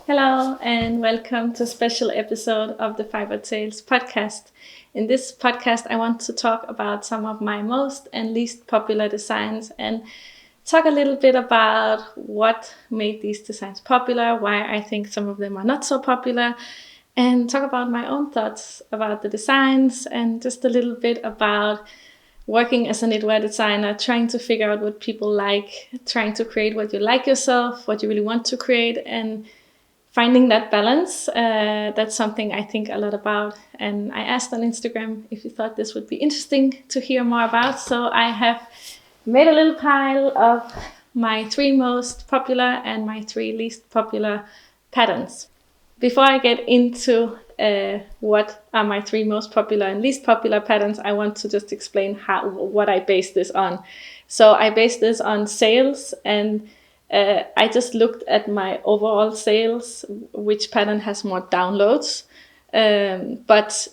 Hello and welcome to a special episode of the Fiber Tales podcast. In this podcast, I want to talk about some of my most and least popular designs and talk a little bit about what made these designs popular, why I think some of them are not so popular, and talk about my own thoughts about the designs and just a little bit about working as a knitwear designer, trying to figure out what people like, trying to create what you like yourself, what you really want to create, and finding that balance. That's something I think a lot about. And I asked on Instagram if you thought this would be interesting to hear more about. So I have made a little pile of my 3 most popular and my 3 least popular patterns. Before I get into what are my 3 most popular and least popular patterns, I want to just explain what I base this on. So I base this on sales, and I just looked at my overall sales, which pattern has more downloads. But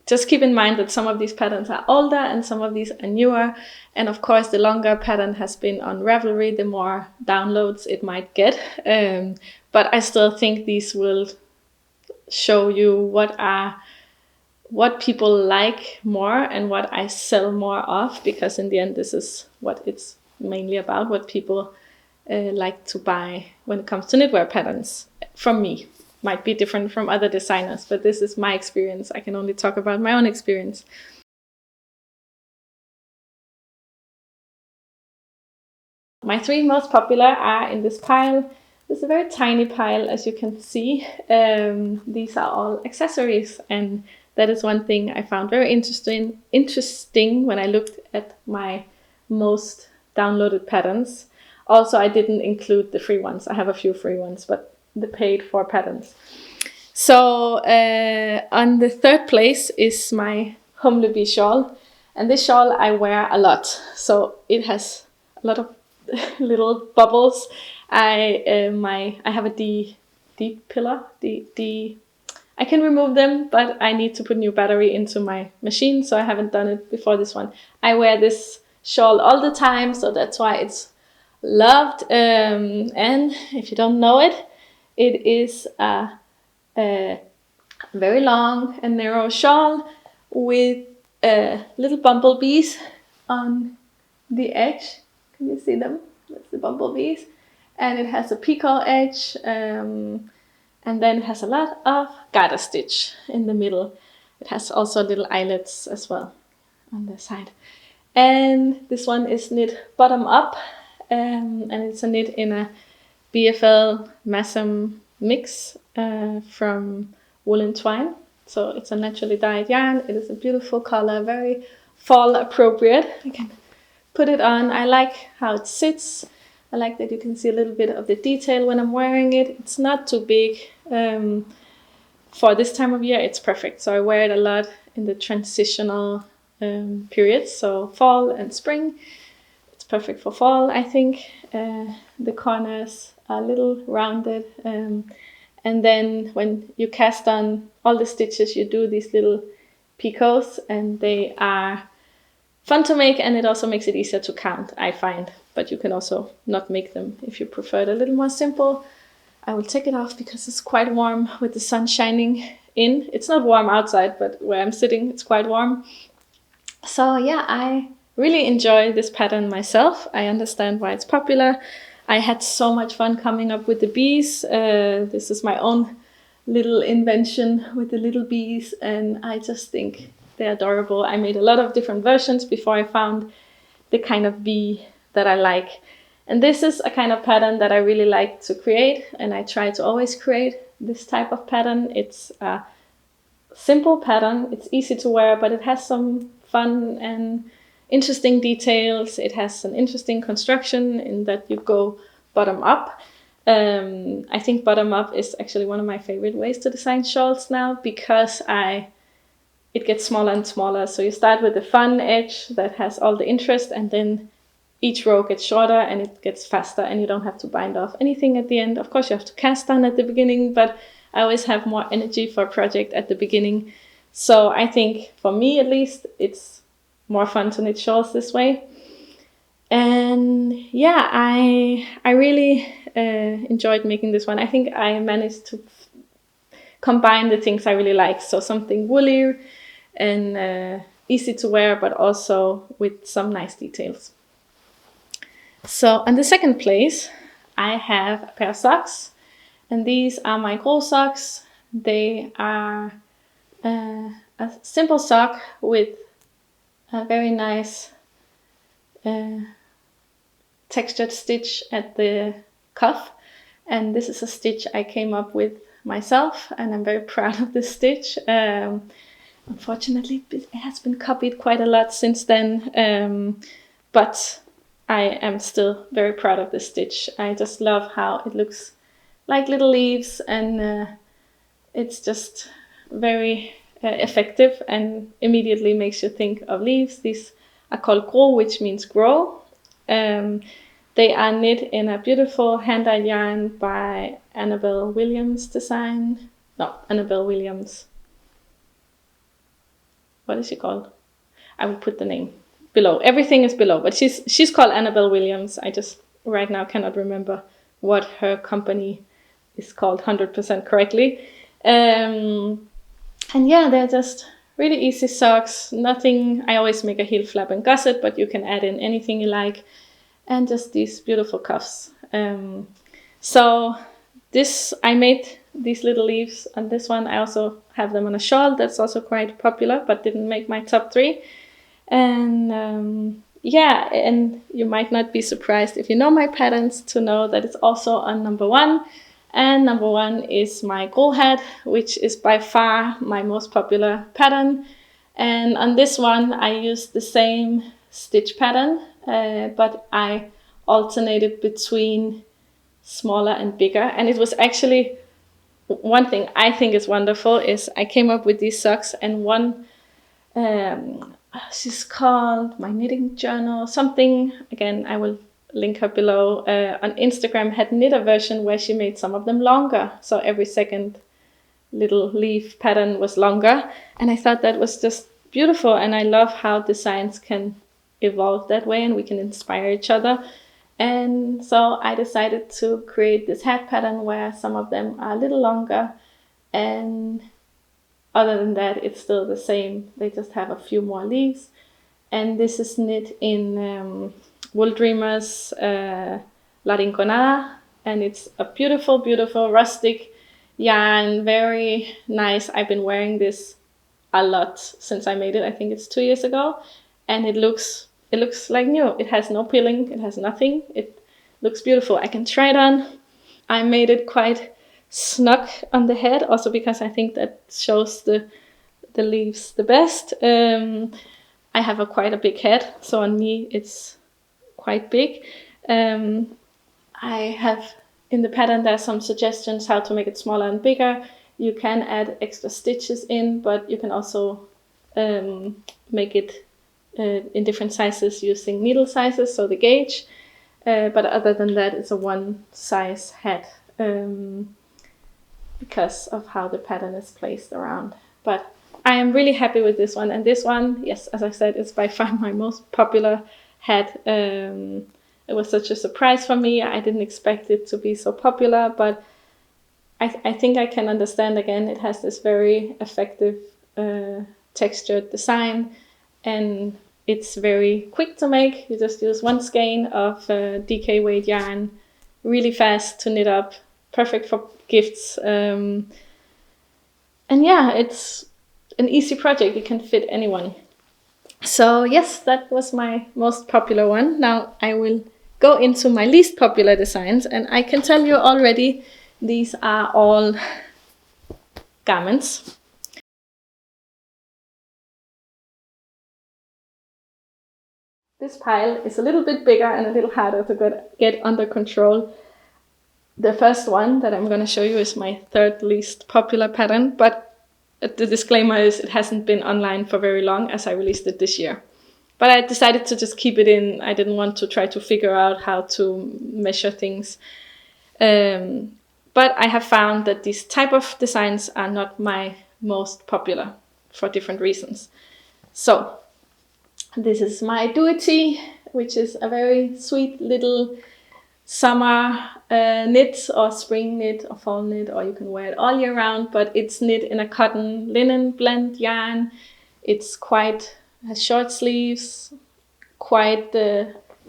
just keep in mind that some of these patterns are older and some of these are newer. And of course, the longer a pattern has been on Ravelry, the more downloads it might get. But I still think these will show you what people like more and what I sell more of, because in the end, this is what it's mainly about, what people like to buy when it comes to knitwear patterns from me. Might be different from other designers, but this is my experience. I can only talk about my own experience. My 3 most popular are in this pile. This is a very tiny pile, as you can see. These are all accessories, and that is one thing I found very interesting when I looked at my most downloaded patterns. Also, I didn't include the free ones. I have a few free ones, but the paid for patterns. So on the 3rd place is my Humleby shawl. And this shawl I wear a lot. So it has a lot of little bubbles. I have a D pillar. I can remove them, but I need to put new battery into my machine, so I haven't done it before this one. I wear this shawl all the time, so that's why it's loved. And if you don't know it, it is a very long and narrow shawl with little bumblebees on the edge. Can you see them? That's the bumblebees. And it has a picot edge, and then it has a lot of garter stitch in the middle. It has also little eyelets as well on the side. And this one is knit bottom up, and it's a knit in a BFL Massam mix from woolen twine. So it's a naturally dyed yarn. It is a beautiful color, very fall appropriate. I can put it on. I like how it sits. I like that you can see a little bit of the detail when I'm wearing it. It's not too big. For this time of year, it's perfect. So I wear it a lot in the transitional periods, so fall and spring. It's perfect for fall, I think. The corners are a little rounded. And then when you cast on all the stitches, you do these little picots, and they are fun to make, and it also makes it easier to count, I find. But you can also not make them if you prefer it a little more simple. I will take it off because it's quite warm with the sun shining in. It's not warm outside, but where I'm sitting, it's quite warm. So yeah, I really enjoy this pattern myself. I understand why it's popular. I had so much fun coming up with the bees. This is my own little invention with the little bees, and I just think they're adorable. I made a lot of different versions before I found the kind of bee that I like. And this is a kind of pattern that I really like to create, and I try to always create this type of pattern. It's a simple pattern. It's easy to wear, but it has some fun and interesting details. It has an interesting construction in that you go bottom up. I think bottom up is actually one of my favorite ways to design shawls now, because it gets smaller and smaller. So you start with the fun edge that has all the interest, and then each row gets shorter and it gets faster, and you don't have to bind off anything at the end. Of course, you have to cast on at the beginning, but I always have more energy for a project at the beginning. So I think, for me at least, it's more fun to knit shawls this way. And yeah, I really enjoyed making this one. I think I managed to combine the things I really like. So something woolly and easy to wear, but also with some nice details. So on the second place, I have a pair of socks, and these are my Gro socks. They are a simple sock with a very nice textured stitch at the cuff, and this is a stitch I came up with myself, and I'm very proud of this stitch. Unfortunately, it has been copied quite a lot since then, but I am still very proud of this stitch. I just love how it looks like little leaves, and it's just very effective and immediately makes you think of leaves. These are called Gro, which means grow. They are knit in a beautiful hand-dyed yarn by Annabelle Williams design. No, Annabelle Williams. What is she called? I will put the name below. Everything is below, but she's called Annabelle Williams. I just right now cannot remember what her company is called 100% correctly. And yeah, they're just really easy socks. Nothing. I always make a heel flap and gusset, but you can add in anything you like. And just these beautiful cuffs. So this, I made these little leaves on this one. I also have them on a shawl that's also quite popular, but didn't make my top 3. And yeah, and you might not be surprised if you know my patterns to know that it's also on number 1. And number 1 is my Gro hat, which is by far my most popular pattern. And on this one, I used the same stitch pattern, but I alternated between smaller and bigger. And it was actually one thing I think is wonderful is I came up with these socks, and one, she's called My Knitting Journal, something, again, I will link her below, on Instagram, had knit a version where she made some of them longer. So every second little leaf pattern was longer. And I thought that was just beautiful. And I love how designs can evolve that way and we can inspire each other. And so I decided to create this hat pattern where some of them are a little longer, and other than that it's still the same. They just have a few more leaves. And this is knit in Wool Dreamers La Rinconada, and it's a beautiful, beautiful rustic yarn, very nice. I've been wearing this a lot since I made it. I think it's 2 years ago, and it looks like new. It has no pilling, it has nothing. It looks beautiful. I can try it on. I made it quite snug on the head, also because I think that shows the leaves the best. I have quite a big head, so on me it's quite big. I have in the pattern there are some suggestions how to make it smaller and bigger. You can add extra stitches in, but you can also make it in different sizes using needle sizes, so the gauge. But other than that, it's a one size hat because of how the pattern is placed around. But I am really happy with this one. And this one, yes, as I said, is by far my most popular hat. It was such a surprise for me. I didn't expect it to be so popular, but I think I can understand again. It has this very effective textured design, and it's very quick to make. You just use one skein of DK weight yarn, really fast to knit up, perfect for gifts. And yeah, it's an easy project. It can fit anyone. So yes, that was my most popular one. Now I will go into my least popular designs, and I can tell you already, these are all garments. This pile is a little bit bigger and a little harder to get under control. The first one that I'm going to show you is my third least popular pattern, but the disclaimer is it hasn't been online for very long as I released it this year. But I decided to just keep it in. I didn't want to try to figure out how to measure things. But I have found that these type of designs are not my most popular for different reasons. So this is my Duety, which is a very sweet little summer knit or spring knit or fall knit, or you can wear it all year round, but it's knit in a cotton linen blend yarn. It's has short sleeves, quite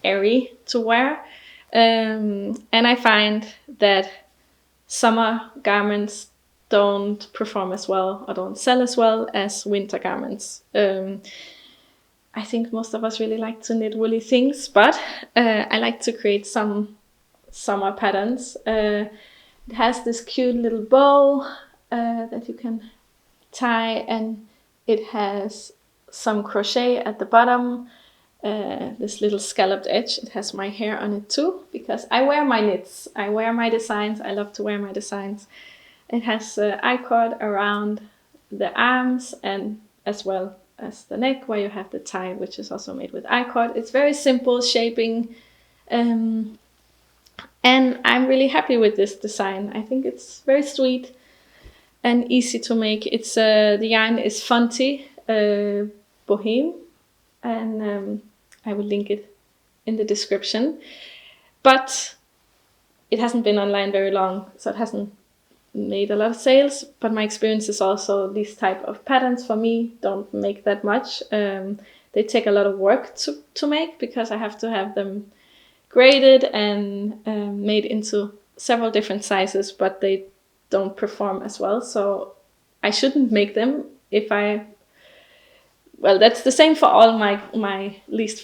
airy to wear. And I find that summer garments don't perform as well or don't sell as well as winter garments. I think most of us really like to knit woolly things, but I like to create some summer patterns. It has this cute little bow that you can tie, and it has some crochet at the bottom, this little scalloped edge. It has my hair on it too, because I wear my knits, I wear my designs, I love to wear my designs. It has I-cord around the arms and as well as the neck, where you have the tie, which is also made with I-cord. It's very simple shaping, and I'm really happy with this design. I think it's very sweet and easy to make. It's the yarn is Fonty Boheme, and I will link it in the description. But it hasn't been online very long, so it hasn't made a lot of sales. But my experience is also these type of patterns for me don't make that much. They take a lot of work to make, because I have to have them graded and made into several different sizes, but they don't perform as well. So I shouldn't make them well, that's the same for all my least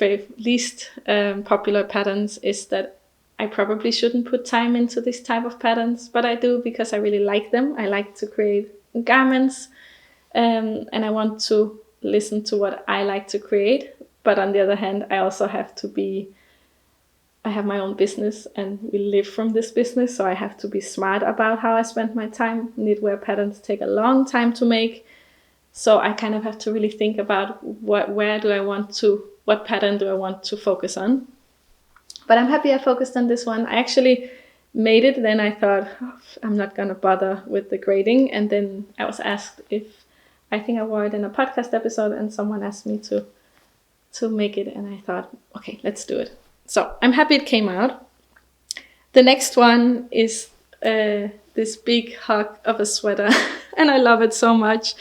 popular patterns, is that I probably shouldn't put time into this type of patterns, but I do because I really like them. I like to create garments, and I want to listen to what I like to create. But on the other hand, I also have I have my own business and we live from this business, so I have to be smart about how I spend my time. Knitwear patterns take a long time to make, so I kind of have to really think about what pattern do I want to focus on. But I'm happy I focused on this one. I actually made it, then I thought, I'm not gonna bother with the grading, and then I was asked I think I wore it in a podcast episode, and someone asked me to make it, and I thought, okay, let's do it. So I'm happy it came out. The next one is this big hug of a sweater, and I love it so much.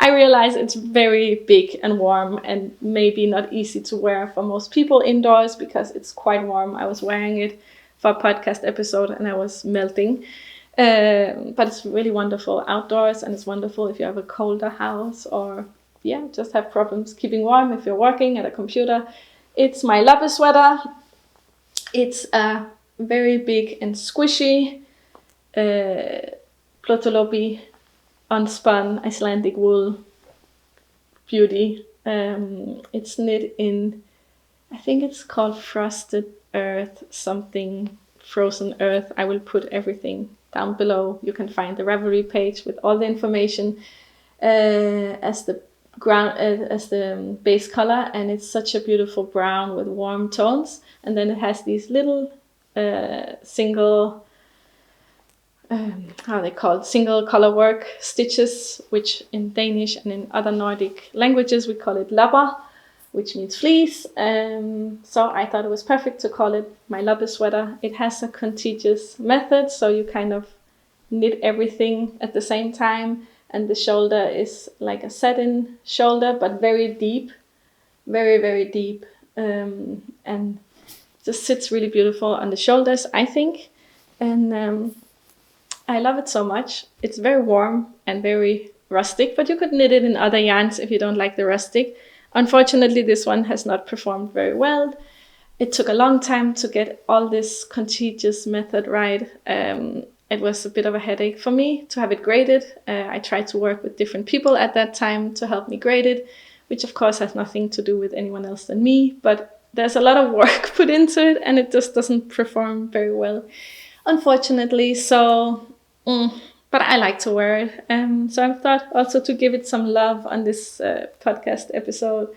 I realize it's very big and warm and maybe not easy to wear for most people indoors, because it's quite warm. I was wearing it for a podcast episode and I was melting. But it's really wonderful outdoors, and it's wonderful if you have a colder house or just have problems keeping warm if you're working at a computer. It's my Lappe sweater. It's a very big and squishy Plotolopi unspun Icelandic wool beauty. It's knit in, I think it's called Frosted Earth, something frozen earth. I will put everything down below. You can find the Ravelry page with all the information as the base color, and it's such a beautiful brown with warm tones. And then it has these little single single color work stitches, which in Danish and in other Nordic languages we call it lapper, which means fleece. So I thought it was perfect to call it my Lappe sweater. It has a contiguous method, so you kind of knit everything at the same time, and the shoulder is like a satin shoulder, but very deep, very, very deep, and just sits really beautiful on the shoulders, I think. And I love it so much. It's very warm and very rustic, but you could knit it in other yarns if you don't like the rustic. Unfortunately, this one has not performed very well. It took a long time to get all this contiguous method right. It was a bit of a headache for me to have it graded. I tried to work with different people at that time to help me grade it, which of course has nothing to do with anyone else than me, but there's a lot of work put into it and it just doesn't perform very well, unfortunately. So, but I like to wear it. So I thought also to give it some love on this podcast episode.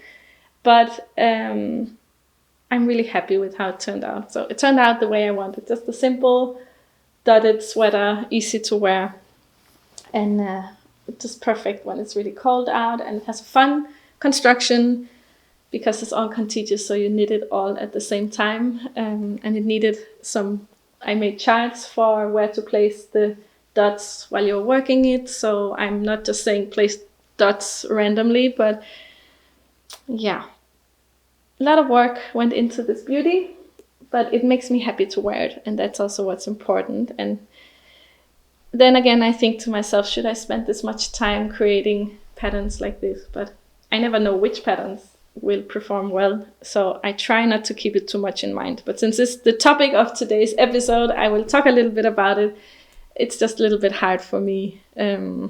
But I'm really happy with how it turned out. So it turned out the way I wanted, just a simple dotted sweater, easy to wear, and just perfect when it's really cold out, and it has fun construction. because it's all contiguous, so you knit it all at the same time. And it needed I made charts for where to place the dots while you're working it, so I'm not just saying place dots randomly, but yeah. A lot of work went into this beauty, but it makes me happy to wear it, and that's also what's important. And then again, I think to myself, should I spend this much time creating patterns like this? But I never know which patterns will perform well, so I try not to keep it too much in mind. But since it's the topic of today's episode, I will talk a little bit about it. It's just a little bit hard for me to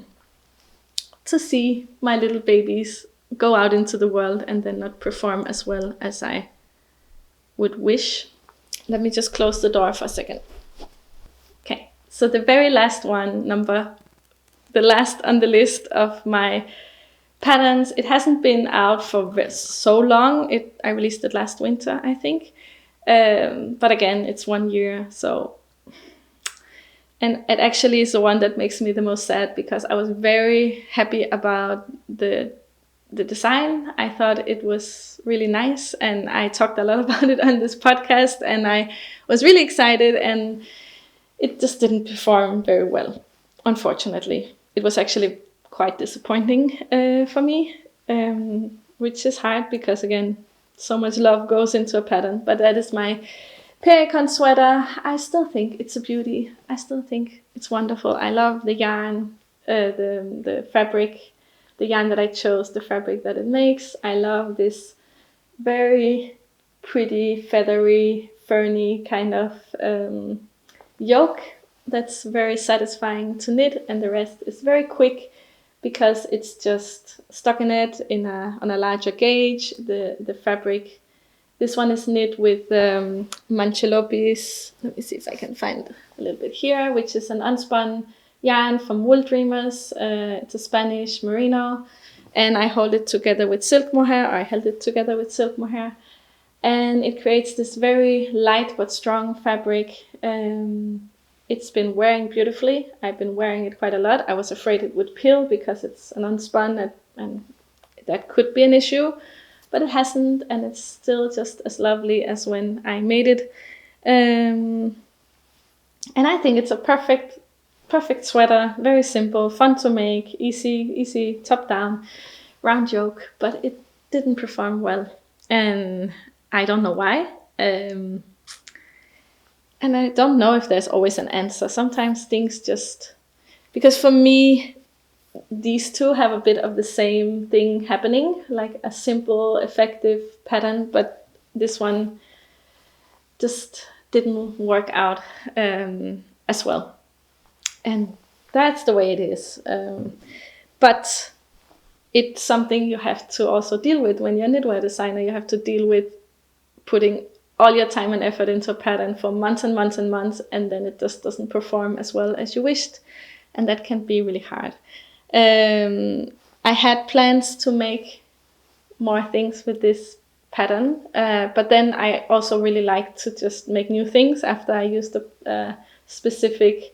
see my little babies go out into the world and then not perform as well as I would wish. Let me just close the door for a second. Okay, so the very last one, the last on the list of my patterns, it hasn't been out for so long. I released it last winter, I think. But again, it's 1 year, so... And it actually is the one that makes me the most sad, because I was very happy about the design. I thought it was really nice, and I talked a lot about it on this podcast, and I was really excited, and it just didn't perform very well, unfortunately. It was actually quite disappointing for me, which is hard because, again, so much love goes into a pattern. But that is my Pericon sweater. I still think it's a beauty. I still think it's wonderful. I love the yarn, the fabric, the yarn that I chose, the fabric that it makes. I love this very pretty, feathery, ferny kind of yoke that's very satisfying to knit, and the rest is very quick because it's just stockinette on a larger gauge. The fabric, this one is knit with Manchelopis. Let me see if I can find a little bit here, which is an unspun yarn from Wool Dreamers. It's a Spanish merino, and I held it together with silk mohair, and it creates this very light but strong fabric. It's been wearing beautifully. I've been wearing it quite a lot. I was afraid it would peel because it's an unspun, and that could be an issue, but it hasn't, and it's still just as lovely as when I made it. And I think it's a perfect sweater, very simple, fun to make, easy top down, round yoke, but it didn't perform well, and I don't know why. And I don't know if there's always an answer. Sometimes things just... Because for me, these two have a bit of the same thing happening, like a simple, effective pattern, but this one just didn't work out as well. And that's the way it is. But it's something you have to also deal with when you're a knitwear designer. You have to deal with putting all your time and effort into a pattern for months and months and months, and then it just doesn't perform as well as you wished. And that can be really hard. I had plans to make more things with this pattern, but then I also really like to just make new things after I use the specific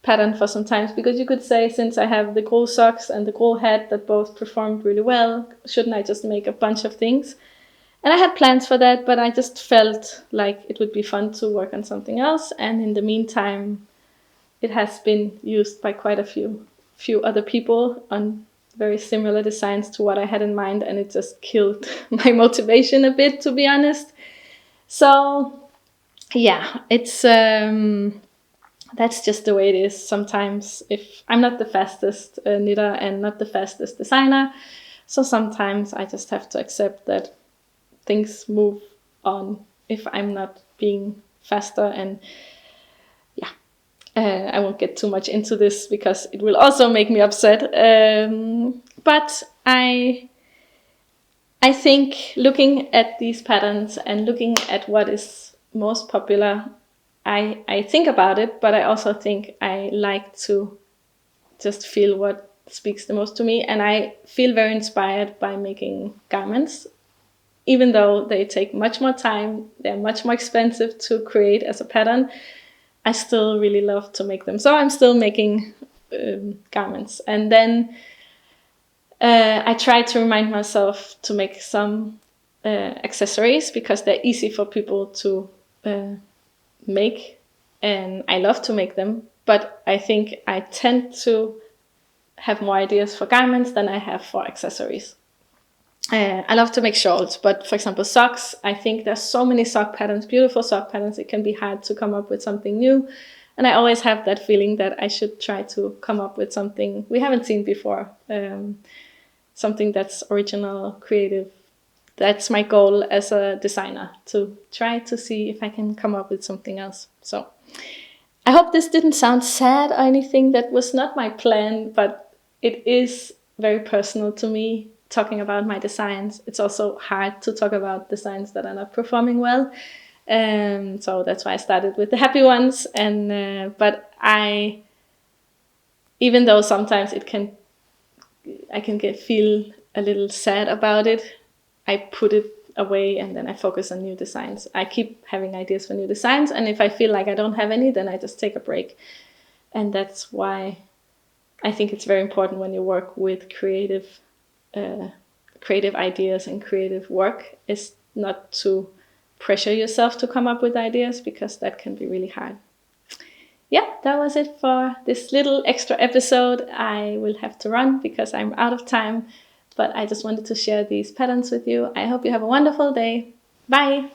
pattern for some time, because you could say, since I have the gold socks and the gold hat that both performed really well, shouldn't I just make a bunch of things? And I had plans for that, but I just felt like it would be fun to work on something else. And in the meantime, it has been used by quite a few other people on very similar designs to what I had in mind, and it just killed my motivation a bit, to be honest. So yeah, it's that's just the way it is sometimes. If I'm not the fastest knitter and not the fastest designer, so sometimes I just have to accept that things move on if I'm not being faster. And yeah, I won't get too much into this because it will also make me upset. But I think looking at these patterns and looking at what is most popular, I think about it, but I also think I like to just feel what speaks the most to me. And I feel very inspired by making garments. Even though they take much more time, they're much more expensive to create as a pattern, I still really love to make them. So I'm still making garments. And then I try to remind myself to make some accessories because they're easy for people to make, and I love to make them, but I think I tend to have more ideas for garments than I have for accessories. I love to make shawls, but for example socks, I think there's so many sock patterns, beautiful sock patterns, it can be hard to come up with something new, and I always have that feeling that I should try to come up with something we haven't seen before, something that's original, creative. That's my goal as a designer, to try to see if I can come up with something else. So I hope this didn't sound sad or anything. That was not my plan, but it is very personal to me talking about my designs. It's also hard to talk about designs that are not performing well. So that's why I started with the happy ones. And but even though sometimes I can feel a little sad about it, I put it away and then I focus on new designs. I keep having ideas for new designs, and if I feel like I don't have any, then I just take a break. And that's why I think it's very important when you work with creative ideas and creative work is not to pressure yourself to come up with ideas, because that can be really hard. Yeah, that was it for this little extra episode. I will have to run because I'm out of time, but I just wanted to share these patterns with you. I hope you have a wonderful day. Bye!